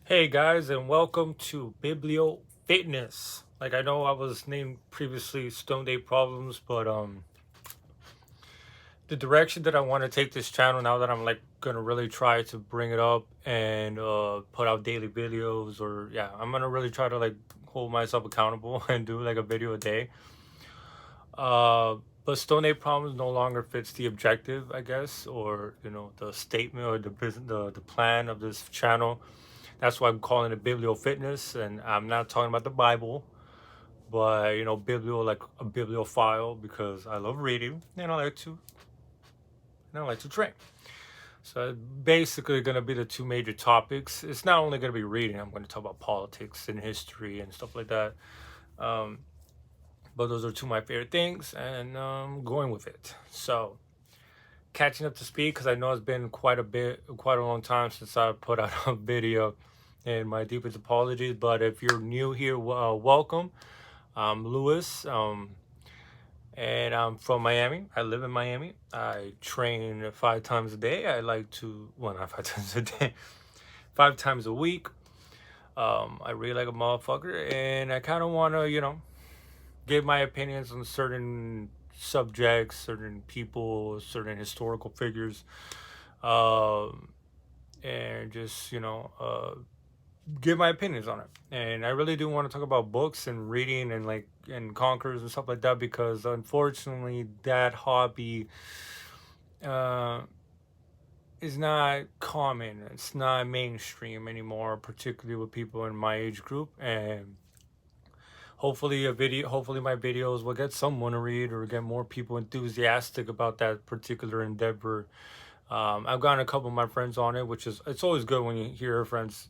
Hey guys, and welcome to Biblio Fitness. Like I know I was named previously Stone Day Problems, but the direction that I want to take this channel now that I'm like gonna really try to bring it up and put out daily videos, or yeah, I'm gonna really try to like hold myself accountable and do like a video a day. Uh, but Stone Day Problems no longer fits the objective, I guess, or the statement or the business, the plan of this channel. That's why I'm calling it Biblio Fitness, and I'm not talking about the Bible, but Biblio like a bibliophile because I love reading and I like to train. So basically, going to be the two major topics. It's not only going to be reading. I'm going to talk about politics and history and stuff like that. Um, but those are two of my favorite things, and going with it. So catching up to speed because I know it's been quite a long time since I put out a video. And my deepest apologies. But if you're new here, welcome. I'm Lewis, and I'm from Miami. I live in Miami. I train 5 times a day. I like to, well, not 5 times a day, 5 times a week. I read like a motherfucker, and I kind of want to, give my opinions on certain subjects, certain people, certain historical figures, um, and just, give my opinions on it. And I really do want to talk about books and reading and like and conquers and stuff like that because unfortunately that hobby uh, is not common. It's not mainstream anymore, particularly with people in my age group. And hopefully my videos will get someone to read or get more people enthusiastic about that particular endeavor. I've gotten a couple of my friends on it, which is it's always good when you hear friends,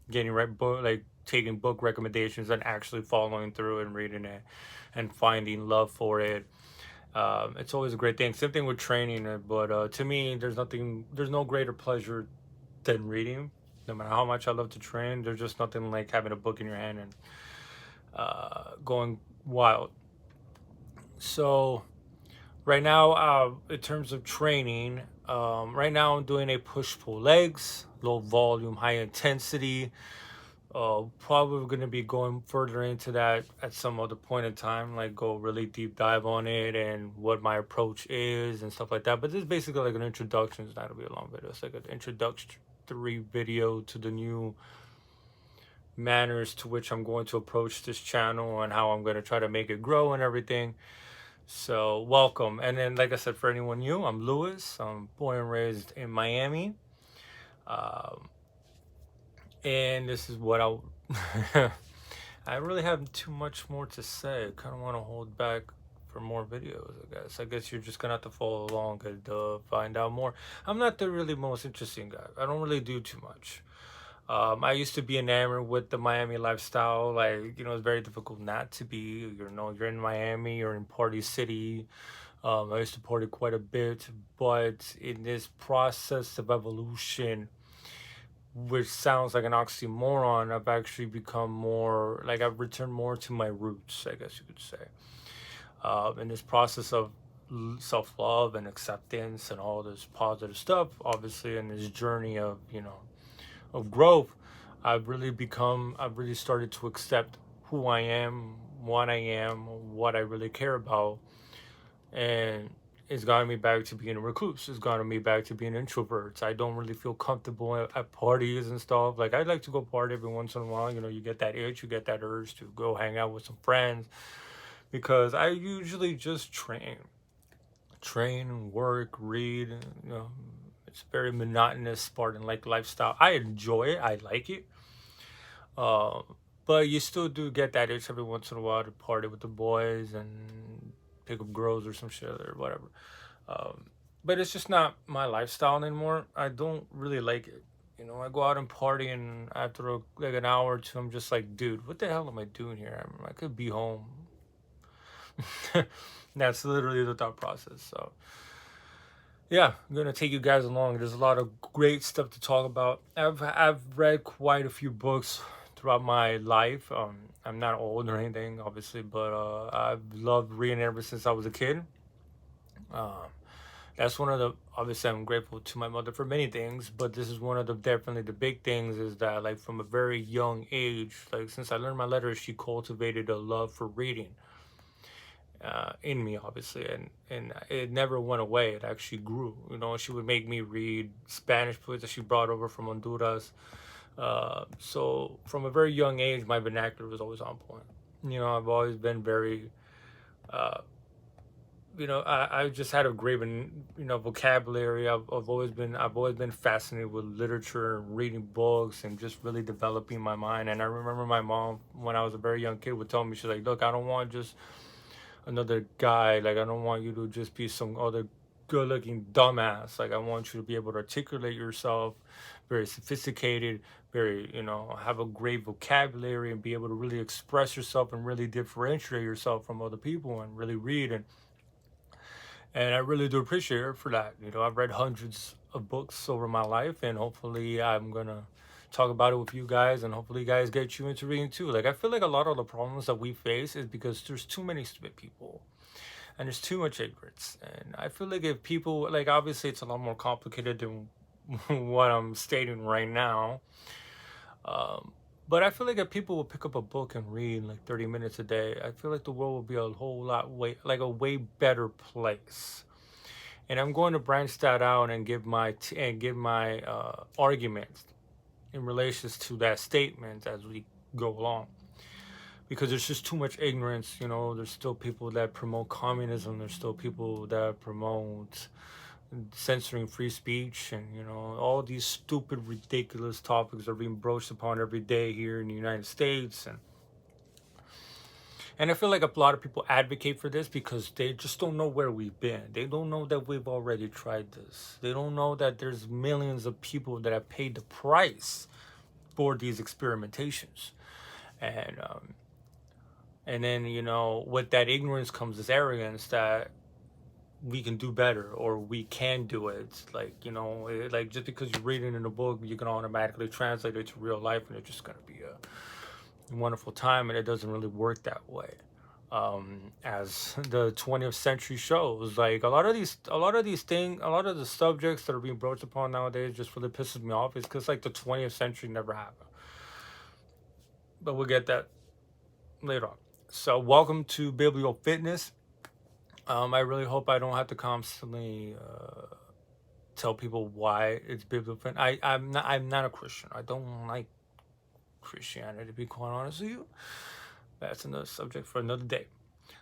getting right book like taking book recommendations and actually following through and reading it and finding love for it. It's always a great thing. Same thing with training it, but to me, there's no greater pleasure than reading. No matter how much I love to train, there's just nothing like having a book in your hand and going wild. So right now, in terms of training, right now I'm doing a push pull legs, low volume, high intensity. Probably going to be going further into that at some other point in time, like go really deep dive on it and what my approach is and stuff like that. But this is basically like an introduction. It's not going to be a long video. It's like an introductory video to the new manners to which I'm going to approach this channel and how I'm going to try to make it grow and everything. So welcome. And then, like I said, for anyone new, I'm Lewis. I'm born and raised in Miami. Um, and this is what I really have too much more to say. I kind of want to hold back for more videos, I guess you're just going to have to follow along and find out more. I'm not the really most interesting guy. I don't really do too much. I used to be enamored with the Miami lifestyle. Like, it's very difficult not to be. You're in Miami, you're in Party City. I used to party quite a bit, but in this process of evolution, which sounds like an oxymoron, I've actually become more like I've returned more to my roots, I guess you could say. In this process of self-love and acceptance and all this positive stuff, obviously, in this journey of of growth, I've really started to accept who I am, what I really care about, and it's gotten me back to being a recluse. It's gotten me back to being an introvert. I don't really feel comfortable at parties and stuff. Like, I'd like to go party every once in a while. You get that itch, you get that urge to go hang out with some friends because I usually just train, work, read. It's a very monotonous Spartan-like lifestyle. I enjoy it. I like it. Uh, but you still do get that itch every once in a while to party with the boys and pick up girls or some shit or whatever. Um, but it's just not my lifestyle anymore. I don't really like it. I go out and party, and after like an hour or two, I'm just like, dude, what the hell am I doing here? I could be home. That's literally the thought process. So yeah, I'm gonna take you guys along. There's a lot of great stuff to talk about. I've read quite a few books throughout my life. I'm not old or anything, obviously, but I've loved reading ever since I was a kid. Um, That's one of the, obviously I'm grateful to my mother for many things, but this is one of the, definitely the big things, is that like from a very young age, like since I learned my letters, she cultivated a love for reading in me, obviously, and it never went away. It actually grew. You know, she would make me read Spanish books that she brought over from Honduras. So from a very young age, my vernacular was always on point. You know, I've always been very, uh, I just had a great, vocabulary. I've always been fascinated with literature and reading books and just really developing my mind. And I remember my mom, when I was a very young kid, would tell me, she's like, "Look, I don't want just another guy. Like, I don't want you to just be some other good-looking dumbass. Like, I want you to be able to articulate yourself, very sophisticated, very, have a great vocabulary and be able to really express yourself and really differentiate yourself from other people and really read." And I really do appreciate her for that. You know, I've read hundreds of books over my life, and hopefully I'm gonna talk about it with you guys, and hopefully you guys get you into reading too. Like, I feel like a lot of the problems that we face is because there's too many stupid people and there's too much ignorance. And I feel like if people, like, obviously it's a lot more complicated than what I'm stating right now. But I feel like if people would pick up a book and read like 30 minutes a day, I feel like the world would be a whole lot a way better place. And I'm going to branch that out and give my arguments in relations to that statement as we go along, because there's just too much ignorance. You know, there's still people that promote communism. There's still people that promote censoring free speech, and all these stupid, ridiculous topics are being broached upon every day here in the United States. And I feel like a lot of people advocate for this because they just don't know where we've been. They don't know that we've already tried this. They don't know that there's millions of people that have paid the price for these experimentations. And then, with that ignorance comes this arrogance that we can do better, or we can do it. Like, like just because you read it in a book, you can automatically translate it to real life and it's just going to be a wonderful time. And it doesn't really work that way. As the 20th century shows, like a lot of the subjects that are being broached upon nowadays just really pisses me off. It's because like the 20th century never happened. But we'll get that later on. So welcome to Biblio Fitness. I really hope I don't have to constantly tell people why it's biblical. I'm not a Christian. I don't like Christianity, to be quite honest with you. That's another subject for another day.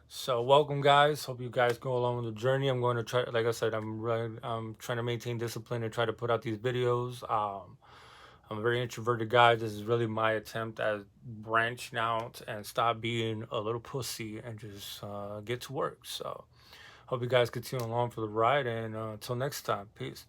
So welcome, guys. Hope you guys go along with the journey. I'm going to try, like I said, I'm trying to maintain discipline and try to put out these videos. I'm a very introverted guy. This is really my attempt at branching out and stop being a little pussy and just get to work. So hope you guys continue along for the ride, and until next time, peace.